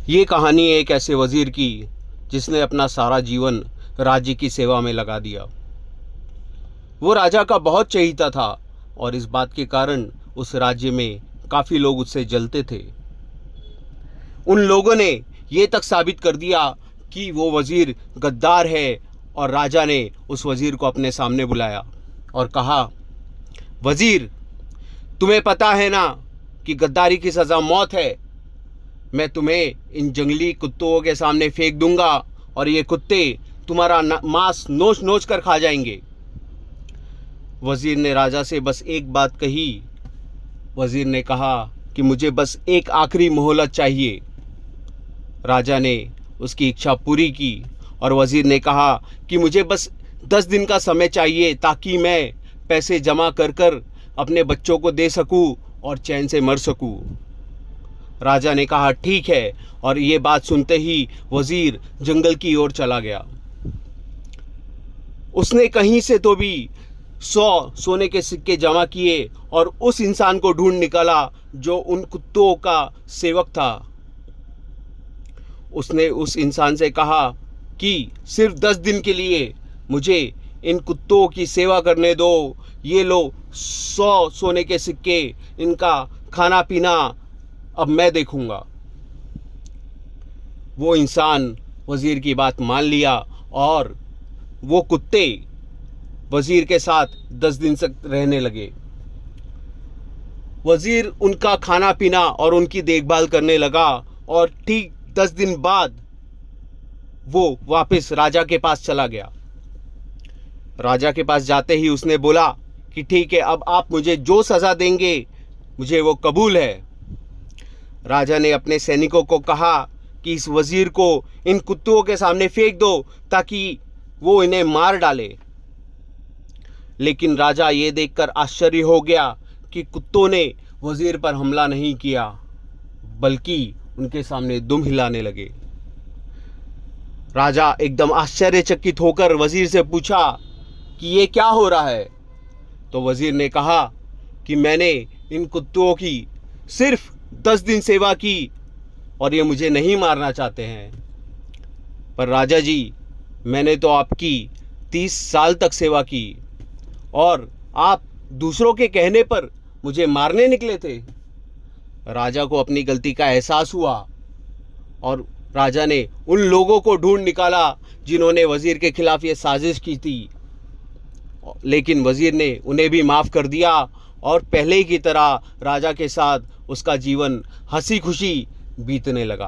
ये कहानी एक ऐसे वज़ीर की जिसने अपना सारा जीवन राज्य की सेवा में लगा दिया। वो राजा का बहुत चहेता था और इस बात के कारण उस राज्य में काफ़ी लोग उससे जलते थे। उन लोगों ने ये तक साबित कर दिया कि वो वज़ीर गद्दार है और राजा ने उस वज़ीर को अपने सामने बुलाया और कहा, वज़ीर, तुम्हें पता है ना कि गद्दारी की सज़ा मौत है। मैं तुम्हें इन जंगली कुत्तों के सामने फेंक दूंगा और ये कुत्ते तुम्हारा मांस नोच नोच कर खा जाएंगे। वज़ीर ने राजा से बस एक बात कही। वज़ीर ने कहा कि मुझे बस एक आखिरी मोहलत चाहिए। राजा ने उसकी इच्छा पूरी की और वज़ीर ने कहा कि मुझे बस 10 दिन का समय चाहिए ताकि मैं पैसे जमा कर कर अपने बच्चों को दे सकूं और चैन से मर सकूं। राजा ने कहा ठीक है, और ये बात सुनते ही वज़ीर जंगल की ओर चला गया। उसने कहीं से तो भी 100 सोने के सिक्के जमा किए और उस इंसान को ढूंढ निकाला जो उन कुत्तों का सेवक था। उसने उस इंसान से कहा कि सिर्फ 10 दिन के लिए मुझे इन कुत्तों की सेवा करने दो। ये लो 100 सोने के सिक्के, इनका खाना पीना अब मैं देखूंगा। वो इंसान वज़ीर की बात मान लिया और वो कुत्ते वज़ीर के साथ 10 दिन तक रहने लगे। वज़ीर उनका खाना पीना और उनकी देखभाल करने लगा और ठीक 10 दिन बाद वो वापस राजा के पास चला गया। राजा के पास जाते ही उसने बोला कि ठीक है, अब आप मुझे जो सज़ा देंगे मुझे वो कबूल है। राजा ने अपने सैनिकों को कहा कि इस वज़ीर को इन कुत्तों के सामने फेंक दो ताकि वो इन्हें मार डाले। लेकिन राजा ये देखकर आश्चर्य हो गया कि कुत्तों ने वज़ीर पर हमला नहीं किया, बल्कि उनके सामने दुम हिलाने लगे। राजा एकदम आश्चर्यचकित होकर वज़ीर से पूछा कि ये क्या हो रहा है। तो वज़ीर ने कहा कि मैंने इन कुत्तों की सिर्फ 10 दिन सेवा की और ये मुझे नहीं मारना चाहते हैं। पर राजा जी, मैंने तो आपकी 30 साल तक सेवा की और आप दूसरों के कहने पर मुझे मारने निकले थे। राजा को अपनी गलती का एहसास हुआ और राजा ने उन लोगों को ढूंढ निकाला जिन्होंने वज़ीर के खिलाफ ये साजिश की थी। लेकिन वज़ीर ने उन्हें भी माफ़ कर दिया और पहले की तरह राजा के साथ उसका जीवन हंसी खुशी बीतने लगा।